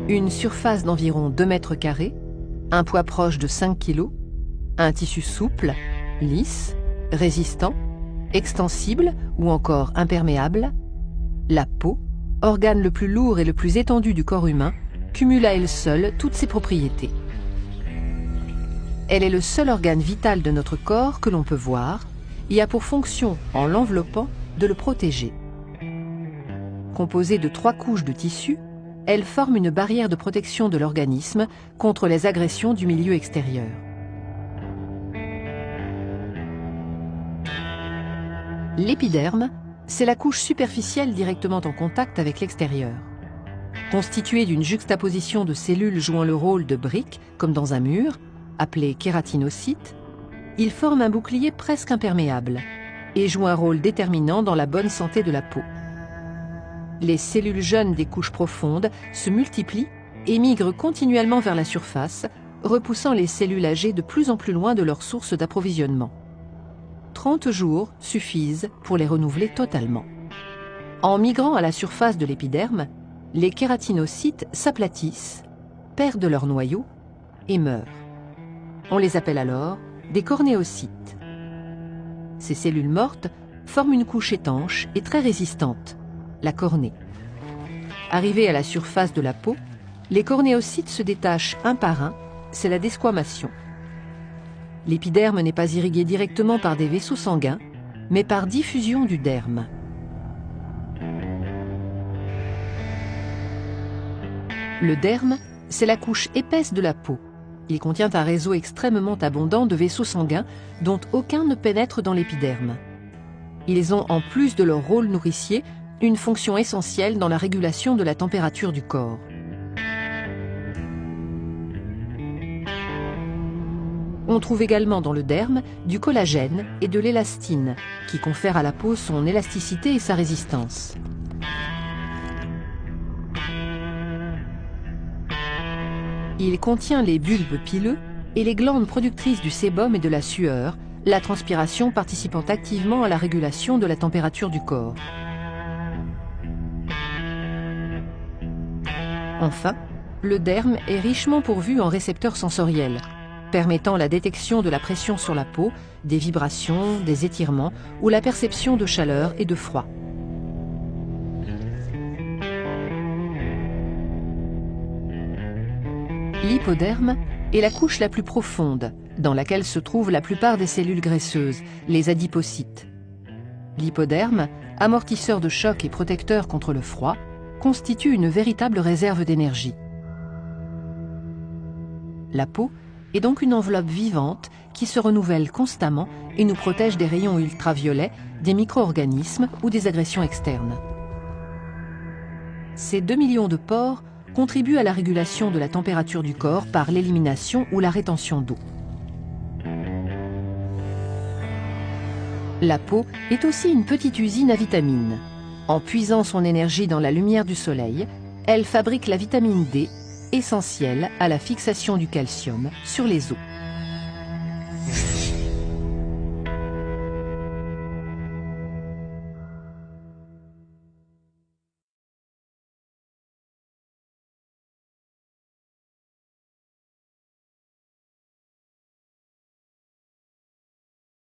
Une surface d'environ 2 mètres carrés, un poids proche de 5 kg, un tissu souple, lisse, résistant, extensible ou encore imperméable, la peau, organe le plus lourd et le plus étendu du corps humain, cumule à elle seule toutes ses propriétés. Elle est le seul organe vital de notre corps que l'on peut voir et a pour fonction, en l'enveloppant, de le protéger. Composée de 3 couches de tissu, elle forme une barrière de protection de l'organisme contre les agressions du milieu extérieur. L'épiderme, c'est la couche superficielle directement en contact avec l'extérieur. Constituée d'une juxtaposition de cellules jouant le rôle de briques, comme dans un mur, appelé kératinocyte, il forme un bouclier presque imperméable et joue un rôle déterminant dans la bonne santé de la peau. Les cellules jeunes des couches profondes se multiplient et migrent continuellement vers la surface, repoussant les cellules âgées de plus en plus loin de leur source d'approvisionnement. 30 jours suffisent pour les renouveler totalement. En migrant à la surface de l'épiderme, les kératinocytes s'aplatissent, perdent leur noyau et meurent. On les appelle alors des cornéocytes. Ces cellules mortes forment une couche étanche et très résistante, la cornée. Arrivés à la surface de la peau, les cornéocytes se détachent un par un, c'est la desquamation. L'épiderme n'est pas irrigué directement par des vaisseaux sanguins, mais par diffusion du derme. Le derme, c'est la couche épaisse de la peau. Il contient un réseau extrêmement abondant de vaisseaux sanguins dont aucun ne pénètre dans l'épiderme. Ils ont, en plus de leur rôle nourricier, une fonction essentielle dans la régulation de la température du corps. On trouve également dans le derme du collagène et de l'élastine, qui confèrent à la peau son élasticité et sa résistance. Il contient les bulbes pileux et les glandes productrices du sébum et de la sueur, la transpiration participant activement à la régulation de la température du corps. Enfin, le derme est richement pourvu en récepteurs sensoriels, permettant la détection de la pression sur la peau, des vibrations, des étirements ou la perception de chaleur et de froid. L'hypoderme est la couche la plus profonde, dans laquelle se trouvent la plupart des cellules graisseuses, les adipocytes. L'hypoderme, amortisseur de choc et protecteur contre le froid, constitue une véritable réserve d'énergie. La peau est donc une enveloppe vivante qui se renouvelle constamment et nous protège des rayons ultraviolets, des micro-organismes ou des agressions externes. Ces 2 millions de pores contribuent à la régulation de la température du corps par l'élimination ou la rétention d'eau. La peau est aussi une petite usine à vitamines. En puisant son énergie dans la lumière du soleil, elle fabrique la vitamine D, essentielle à la fixation du calcium sur les os.